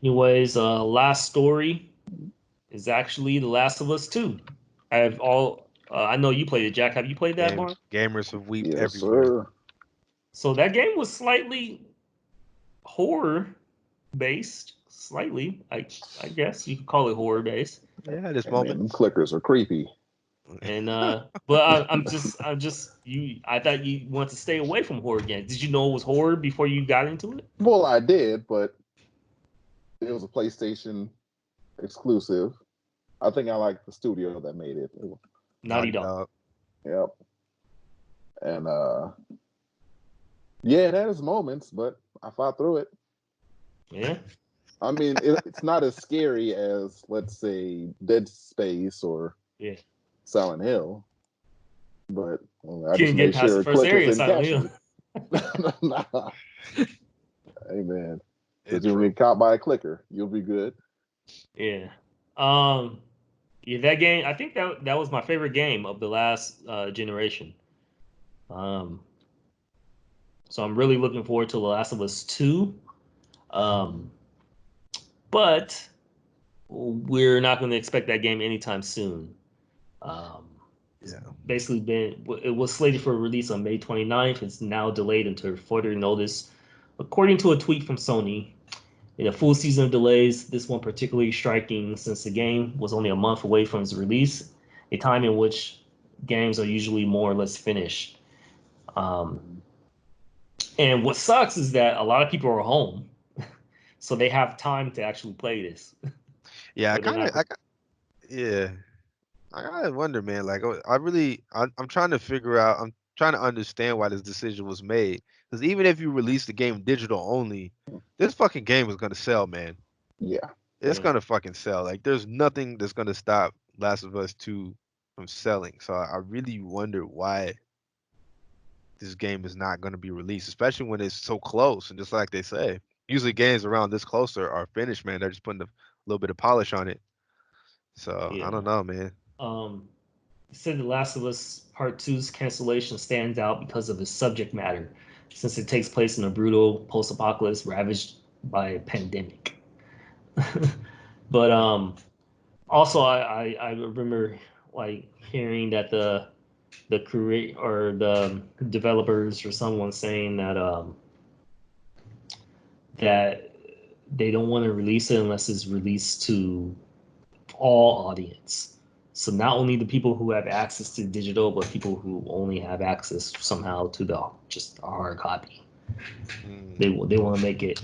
anyways, last story is actually The Last of Us 2. I know you played it, Jack. Have you played that, Mark? Gamers have weep Yes, everywhere. sir. So that game was slightly horror based. Slightly, I guess you could call it horror based. Yeah, this Hey man, moment. them clickers are creepy. And but I'm just you. I thought you wanted to stay away from horror games. Did you know it was horror before you got into it? Well, I did, but it was a PlayStation exclusive. I think I like the studio that made it. Naughty Naughty Dog. Dog. Yep. And yeah, it has moments, but I fought through it. Yeah. I mean, it's not as scary as, let's say, Dead Space or Yeah. Silent Hill, but I just Couldn't get made past sure the first clickers area in didn't Silent catch Hill. me. Nah. Hey man, It's because you'll true. get caught by a clicker, you'll be good. Yeah. Um. Yeah, that game. I think that was my favorite game of the last generation. Um. So I'm really looking forward to The Last of Us 2. Um. But we're not going to expect that game anytime soon. Um. It's Yeah. basically been it was slated for release on May 29th. It's now delayed until further notice, according to a tweet from Sony. In a full season of delays, this one particularly striking since the game was only a month away from its release, a time in which games are usually more or less finished. Um, and what sucks is that a lot of people are home, so they have time to actually play this. Yeah, I But they're kind of, not. yeah, I gotta wonder, man. Like, I'm trying to figure out, I'm trying to understand why this decision was made. Because even if you release the game digital only, this fucking game is gonna sell, man. Yeah, It's Yeah, gonna fucking sell. Like, there's nothing that's gonna stop Last of Us 2 from selling. So I really wonder why this game is not gonna be released, especially when it's so close. And just like they say, usually games around this closer are finished, man. They're just putting a little bit of polish on it. So I yeah. don't know, man. Um, it said The Last of Us Part Two's cancellation stands out because of its subject matter, since it takes place in a brutal post-apocalypse ravaged by a pandemic. But also, I remember like hearing that the create or the developers or someone saying that they don't want to release it unless it's released to all audience. So not only the people who have access to digital, but people who only have access somehow to the just a hard copy. Mm. They want to make it.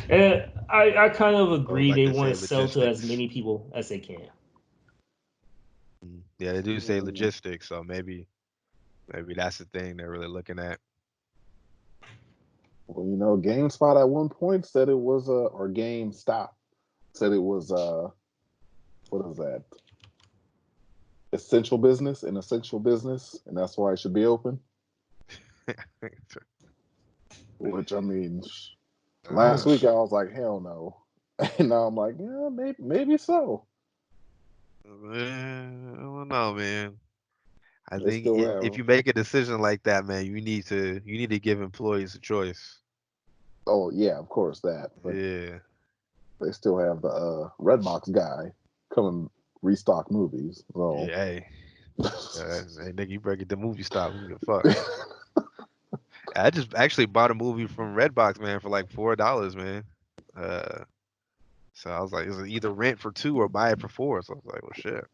And I kind of Or agree. like They they want say, to sell to as logistics. many people as they can. Yeah, they do say mm, logistics, so maybe that's the thing they're really looking at. well, GameSpot at one point said it was or GameStop said it was what is that? An essential business, and that's why it should be open. Which I mean, last Uh, week I was like, hell no, and now I'm like, yeah, maybe so. man, I don't know, man. I They think still if have. you make a decision like that, man, you need to give employees a choice. Oh yeah, of course that, but Yeah. they still have the Redbox guy coming restock movies. So Yeah, hey. Hey, nigga, you better get the movie stop. Who give a fuck? I just actually bought a movie from Redbox, man, for like $4, man. Uh, so I was like, it's either rent for two or buy it for four. So I was like, well, shit.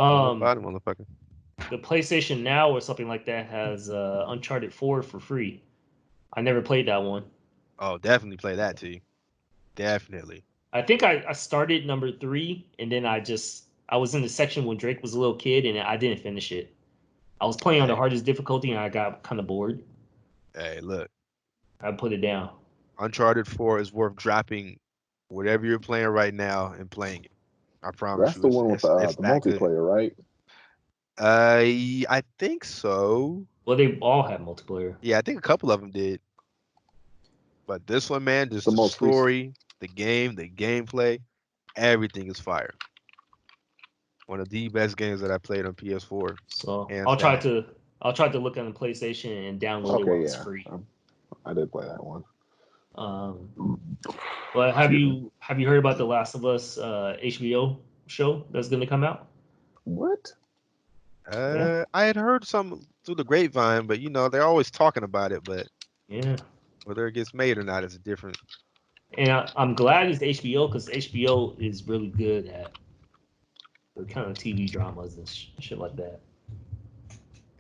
I went Um, bought it, motherfucker. the PlayStation Now or something like that has Uncharted 4 for free. I never played that one. Oh, definitely play that, T. Definitely. I think I started number three, and then I was in the section when Drake was a little kid, and I didn't finish it. I was playing on the Hey, hardest difficulty, and I got kind of bored. hey, look, I put it down. Uncharted 4 is worth dropping whatever you're playing right now and playing it. I promise that's you, the one with it's the that good. multiplayer, right? I think so. Well, they all have multiplayer. Yeah, I think a couple of them did. But this one, man, just The the most recent. story, the game, the gameplay, everything is fire. One of the best games that I played on PS4, So hands down. I'll try to look on the PlayStation and download it Okay, while it's yeah, free. I did play that one. Um, But have you heard about the Last of Us HBO show that's going to come out? What? Yeah, I had heard some through the grapevine, but they're always talking about it, but yeah. whether it gets made or not is a different. And I'm glad it's HBO because HBO is really good at the kind of TV dramas and shit like that.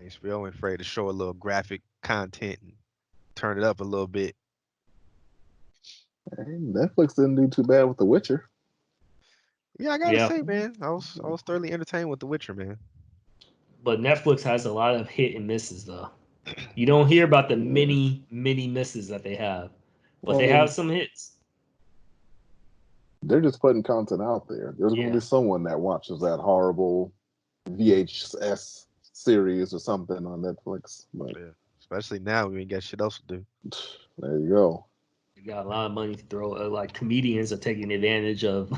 HBO ain't afraid to show a little graphic content and turn it up a little bit. Hey, Netflix didn't do too bad with The Witcher. Yeah, I gotta Yeah, say, man, I was thoroughly entertained with The Witcher, man. but Netflix has a lot of hit and misses though. You don't hear about the Yeah. many misses that they have, but Well, I they have mean, some hits. they're just putting content out there. There's going to Yeah, be someone that watches that horrible VHS series or something on Netflix. But Yeah, especially now we ain't got shit else to do. there you go. you got a lot of money to throw. Like comedians are taking advantage of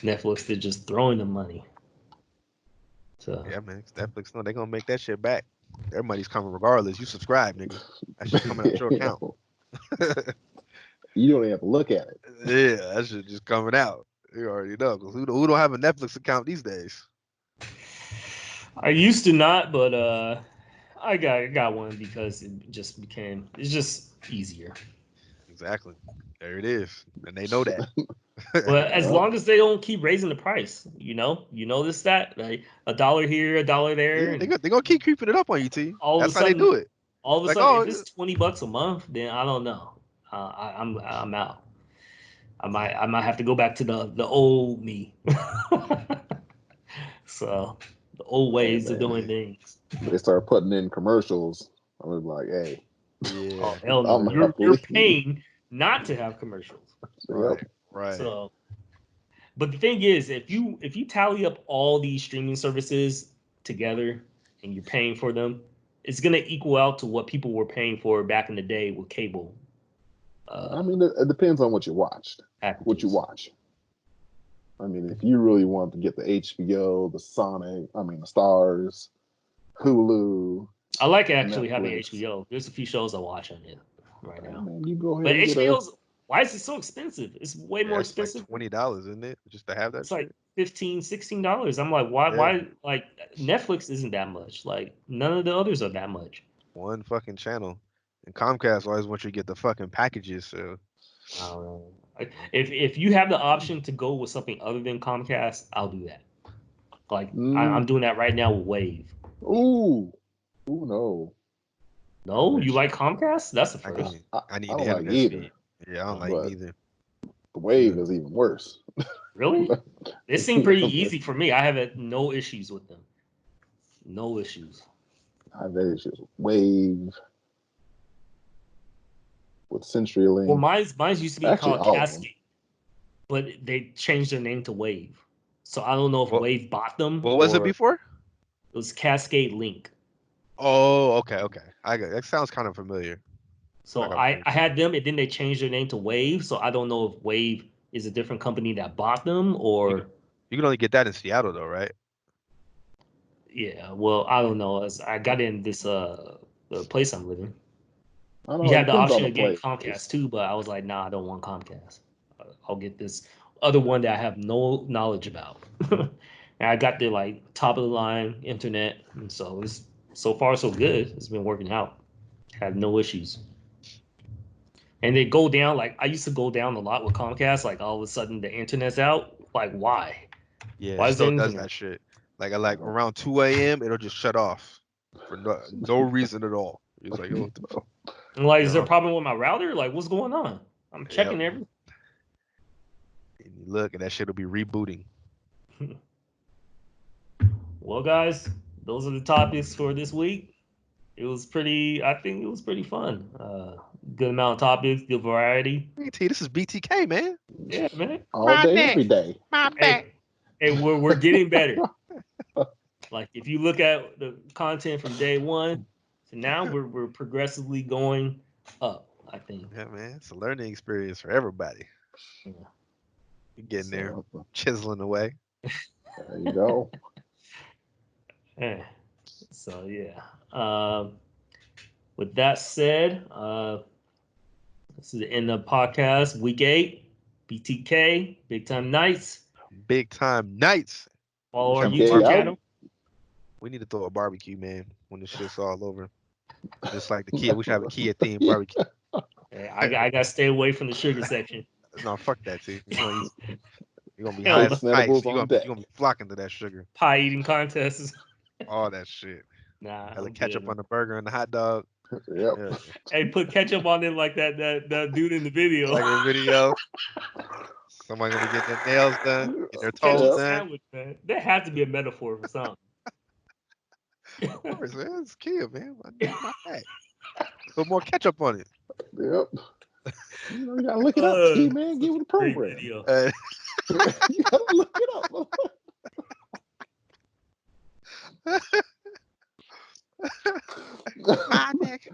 Netflix. They're just throwing them money. So Yeah, man, it's Netflix, no, they gonna make that shit back. Their money's coming regardless. You subscribe, nigga. That shit coming out your account. You don't even have to look at it. Yeah, that shit just coming out. You already know. 'Cause who don't have a Netflix account these days? I used to not, but I got one because it's just easier. Exactly. There it is, and they know that. But as Yep. long as they don't keep raising the price, you notice that like a dollar here, a dollar there, Yeah, they and they gonna keep creeping it up on you, T. all of a That's how they do sudden, it. all of a Like, sudden, if oh, it's $20 a month, then I don't know. I'm out. I might have to go back to the old me. So the old Hey ways of man, doing yeah, things. they start putting in commercials. I was like, hey, Oh yeah, hell no! I'm You're out you're leave. paying not to have commercials. Yep. right, right. So, but the thing is, if you tally up all these streaming services together and you're paying for them, it's gonna equal out to what people were paying for back in the day with cable I uh, mean, it depends on what you watched, what you packages. watch. I mean, if you really want to get the HBO, the Sonic, I mean, the Stars, Hulu, I like actually having Netflix, HBO. There's a few shows I watch on it right I now. mean, you go But ahead and get a. HBO's why is it so expensive? It's way Yeah, more it's like expensive. $20, isn't it, just to have that It's like shit? 15, $16. I'm like, why Yeah, like Netflix isn't that much. Like none of the others are that much. one fucking channel. And Comcast always wants you to get the fucking packages. So, I don't know. If you have the option to go with something other than Comcast, I'll do that. Like I'm Mm, doing that right now with Wave. ooh, ooh, no. No, you wish like Comcast? That's the I I, first. need I, I I need the don't like internet either, speed. Yeah, I don't like but neither. the Wave is even worse. Really? It seemed pretty easy for me. I have no issues with them. No issues. I've had issues with Wave, with Well, CenturyLink, mine's used to be actually called all of them. Cascade, but they changed their name to Wave. So I don't know if What Wave bought them what was it or it before? was Cascade Link. Oh, okay, okay. I got that sounds kind of familiar. I So got what I, you're I saying. had them and then they changed their name to Wave. So I don't know if Wave is a different company that bought them You can or you can only get that in Seattle though, right? yeah, well, I don't know. As I got in this the place I'm living. I don't You know. It had the depends on option the of getting place. Comcast too, but I was like, nah, I don't want Comcast. I'll get this other one that I have no knowledge about. And I got the like top of the line internet, and so it's so far so good. It's been working out. Have no issues. And they go down like I used to go down a lot with Comcast. Like all of a sudden the internet's out. Like why? Yeah, it Why is the still does internet? that shit. Like at like around 2 a.m. it'll just shut off for no reason at all. It's like, oh, what the fuck? I'm like, is there a Yeah, problem with my router? Like what's going on? I'm yep. checking everything. And you look, and that shit'll be rebooting. Well, guys, those are the topics for this week. It was pretty. I think it was pretty fun. Good amount of topics, good variety. BT, this is BTK, man. Yeah, man. All My day, neck, every day. my Hey, back. hey, we're getting better. Like if you look at the content from day one to now, we're progressively going up. I think. Yeah, man, it's a learning experience for everybody. Yeah. You're getting there, So chiseling away. there you go. Yeah. So yeah. With that said, this is the end of podcast week 8. BTK, Big Time Nights. Big time nights. Follow our Okay, YouTube out. channel. We need to throw a barbecue, man, when this shit's all over. Just like the Kia, we should have a Kia themed barbecue. Hey, I gotta stay away from the sugar section. No, fuck that, T. You're gonna be Hell high no. as ice. Snedibles You're on gonna deck. be flocking to that sugar. Pie eating contests. All that shit. Nah, Hella I'm ketchup good. on the burger and the hot dog. Yep. Yeah. Hey, put ketchup on it like that dude in the video. Like a video. Somebody gonna be getting their nails done, getting their toes Ketchup done. sandwich, man. There has to be a metaphor for something. Of course, man. It's Kia, man. My bag. Put more ketchup on it. Yep. You know, you gotta look it up, T, man. Give it a Great program. video. You gotta look it up. My neck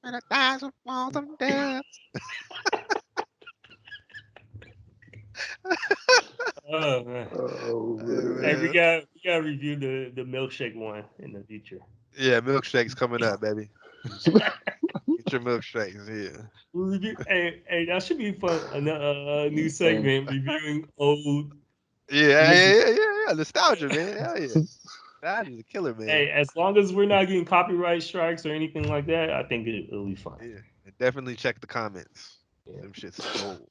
and a thousand walls of death. Oh man. Oh, man. Hey, we gotta review the milkshake one in the future. Yeah, milkshakes coming up, baby. Get your milkshakes, yeah. We'll review. Hey, that should be fun. A new segment reviewing old. Yeah. Nostalgia, man. Hell yeah. That is a killer, man. Hey, as long as we're not getting copyright strikes or anything like that, I think it'll be fun. Yeah. And definitely check the comments. Yeah. Them shit's gold.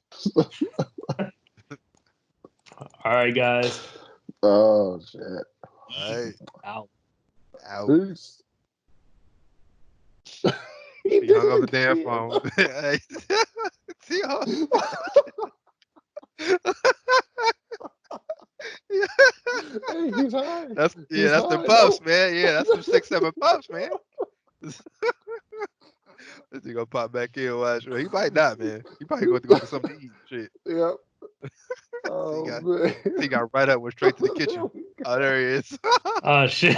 All right, guys. Oh, shit. All right. Out. Out. Peace. He hung up the damn phone. Hey. See how Hey, he's high. that's He's the high, puffs, though. man. Yeah, that's some 6-7 puffs, man. This he gonna pop back in. Watch. He might not, man. He probably going to go get something to eat. Shit. Yep. Oh, man. He got right up, went straight to the kitchen. Oh, there he is. Oh shit.